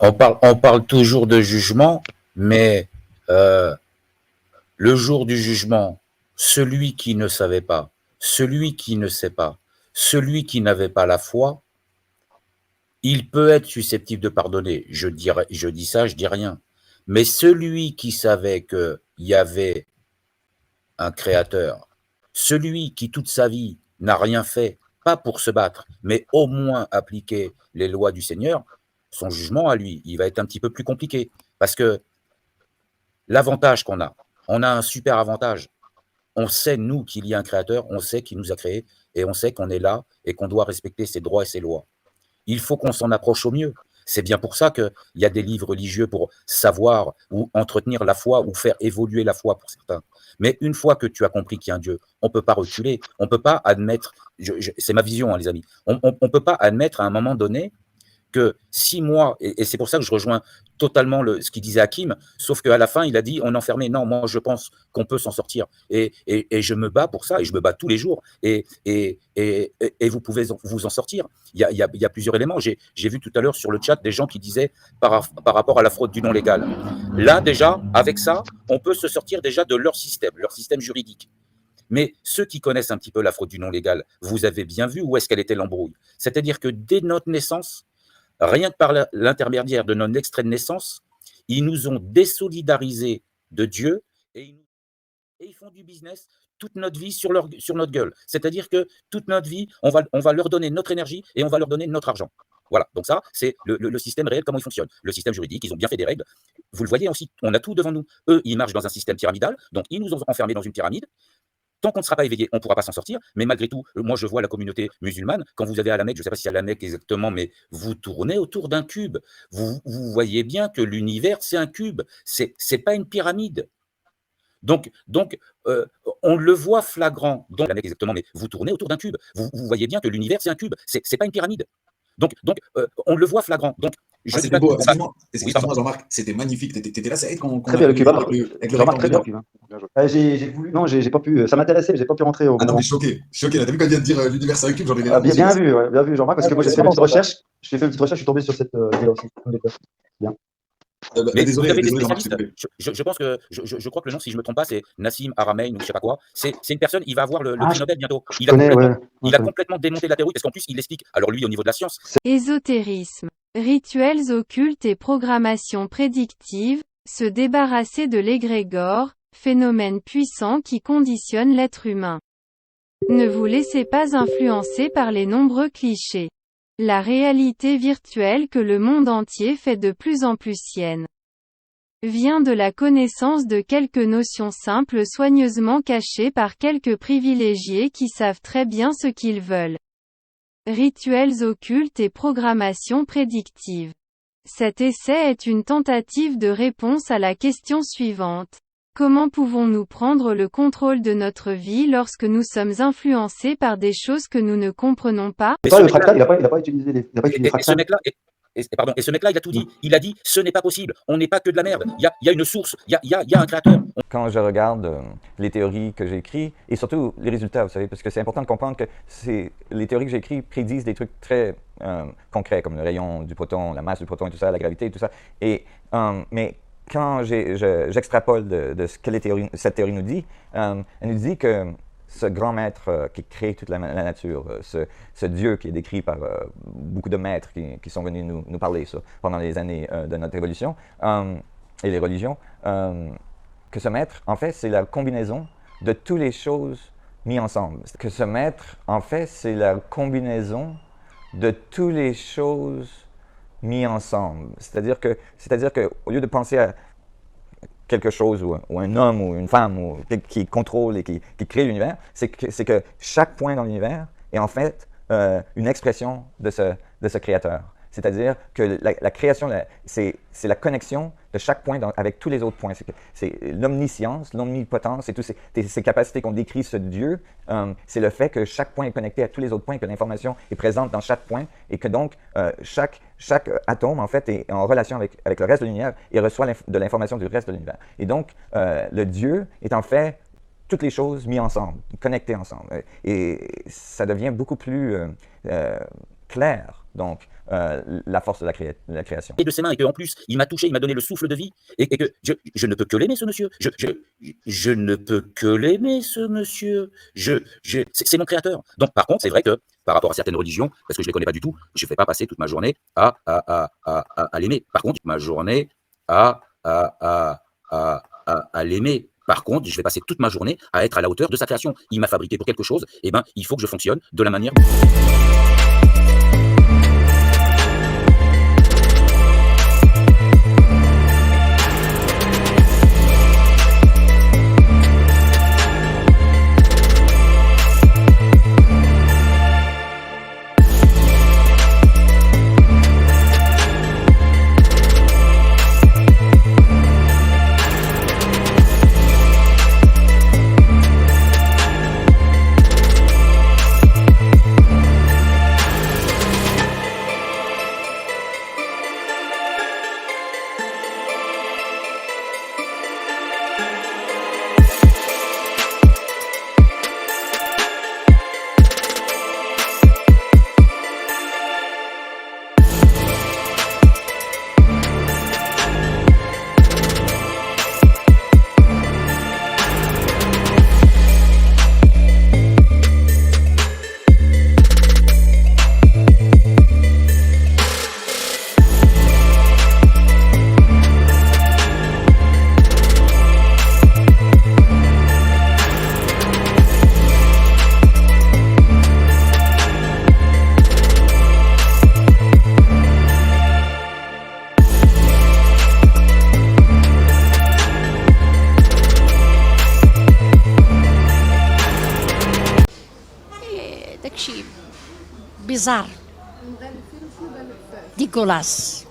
on parle toujours de jugement, mais le jour du jugement, celui qui ne savait pas, celui qui ne sait pas, celui qui n'avait pas la foi, il peut être susceptible de pardonner. Je dis ça, je dis rien. Mais celui qui savait qu'il y avait un créateur, celui qui toute sa vie n'a rien fait, pas pour se battre, mais au moins appliquer les lois du Seigneur, son jugement à lui, il va être un petit peu plus compliqué. Parce que l'avantage qu'on a, on a un super avantage. On sait, nous, qu'il y a un créateur, on sait qu'il nous a créés, et on sait qu'on est là et qu'on doit respecter ses droits et ses lois. Il faut qu'on s'en approche au mieux. C'est bien pour ça qu'il y a des livres religieux pour savoir ou entretenir la foi ou faire évoluer la foi pour certains. Mais une fois que tu as compris qu'il y a un Dieu, on ne peut pas reculer, on ne peut pas admettre, c'est ma vision, hein, les amis, on ne peut pas admettre à un moment donné que si moi, et c'est pour ça que je rejoins totalement ce qu'il disait Hakim, sauf qu'à la fin, il a dit on est enfermé. Non, moi, je pense qu'on peut s'en sortir. Et je me bats pour ça, et je me bats tous les jours. Et vous pouvez vous en sortir. Il y a plusieurs éléments. J'ai vu tout à l'heure sur le chat des gens qui disaient par rapport à la fraude du non légal. Là, déjà, avec ça, on peut se sortir déjà de leur système juridique. Mais ceux qui connaissent un petit peu la fraude du non légal, vous avez bien vu où est-ce qu'elle était l'embrouille. C'est-à-dire que dès notre naissance, rien que par l'intermédiaire de notre extrait de naissance, ils nous ont désolidarisés de Dieu et ils font du business toute notre vie sur notre gueule. C'est-à-dire que toute notre vie, on va leur donner notre énergie et on va leur donner notre argent. Voilà, donc ça, c'est le système réel, comment il fonctionne. Le système juridique, ils ont bien fait des règles. Vous le voyez aussi, on a tout devant nous. Eux, ils marchent dans un système pyramidal, donc ils nous ont enfermés dans une pyramide. Tant qu'on ne sera pas éveillé, on ne pourra pas s'en sortir. Mais malgré tout, moi, je vois la communauté musulmane. Quand vous avez à la Mecque, je ne sais pas si c'est à la Mecque exactement, mais vous tournez autour d'un cube. Vous voyez bien que l'univers, c'est un cube. C'est pas une pyramide. Donc on le voit flagrant dans la Mecque exactement, mais vous tournez autour d'un cube. Vous voyez bien que l'univers, c'est un cube. C'est pas une pyramide. Donc on le voit flagrant. Donc, je c'était beau. Oui, Excuse-moi, Jean-Marc, c'était magnifique. T'étais là, Saïd, quand très bien le cube. Jean-Marc, très bien le cube. J'ai voulu, non, j'ai pas pu. Ça m'intéressait, j'ai pas pu rentrer au. Ah non, mais choqué. Là, t'as vu quand il vient de dire l'univers c'est un cube, j'en ai les bien vu, Jean-Marc, parce que moi j'ai fait une petite recherche. J'ai fait une petite recherche, je suis tombé sur cette vidéo aussi. Bien. Mais désolé, vous avez des Jean-Marc, spécialistes. Je pense que je crois que le nom, si je ne me trompe pas, c'est Nassim Haramein ou je ne sais pas quoi. C'est une personne, il va avoir le prix Nobel bientôt. Il a complètement démonté la théorie parce qu'en plus, il explique. Alors lui, au niveau de la science. Ésotérisme, rituels occultes et programmation prédictive, se débarrasser de l'égrégore, phénomène puissant qui conditionne l'être humain. Ne vous laissez pas influencer par les nombreux clichés. La réalité virtuelle que le monde entier fait de plus en plus sienne vient de la connaissance de quelques notions simples soigneusement cachées par quelques privilégiés qui savent très bien ce qu'ils veulent. Rituels occultes et programmation prédictive. Cet essai est une tentative de réponse à la question suivante. Comment pouvons-nous prendre le contrôle de notre vie lorsque nous sommes influencés par des choses que nous ne comprenons pas? Le fractal, il n'a pas utilisé le fractal. Et ce mec-là, il a tout dit. Il a dit, ce n'est pas possible. On n'est pas que de la merde. Il y a une source. Il y a un créateur. Quand je regarde les théories que j'écris, et surtout les résultats, vous savez, parce que c'est important de comprendre que les théories que j'écris prédisent des trucs très concrets, comme le rayon du proton, la masse du proton et tout ça, la gravité et tout ça. Mais quand j'extrapole de ce que cette théorie nous dit, elle nous dit que ce grand maître qui crée toute la nature, ce Dieu qui est décrit par beaucoup de maîtres qui sont venus nous parler ça pendant les années de notre évolution et les religions, que ce maître, en fait, c'est la combinaison de toutes les choses mises ensemble. Que ce maître, en fait, c'est la combinaison de toutes les choses mises ensemble. C'est-à-dire que au lieu de penser à quelque chose ou un homme ou une femme qui contrôle et qui crée l'univers, c'est que chaque point dans l'univers est en fait une expression de ce créateur. C'est-à-dire que la création, c'est la connexion de chaque point avec tous les autres points. C'est l'omniscience, l'omnipotence et toutes ces capacités qu'on décrit ce Dieu. C'est le fait que chaque point est connecté à tous les autres points, que l'information est présente dans chaque point et que donc chaque atome, en fait, est en relation avec le reste de l'univers et reçoit de l'information du reste de l'univers. Et donc, le Dieu est en fait toutes les choses mises ensemble, connectées ensemble. Et ça devient beaucoup plus clair, donc, la force de la création. Et de ses mains, et qu'en plus, il m'a touché, il m'a donné le souffle de vie, et que je ne peux que l'aimer, ce monsieur. Je ne peux que l'aimer, ce monsieur. C'est mon créateur. Donc, par contre, c'est vrai que, par rapport à certaines religions, parce que je ne les connais pas du tout, je ne vais pas passer toute ma journée à l'aimer. Par contre, ma journée à l'aimer. Par contre, je vais passer toute ma journée à être à la hauteur de sa création. Il m'a fabriqué pour quelque chose, et ben, il faut que je fonctionne de la manière... داكشي بيزار ديكولاس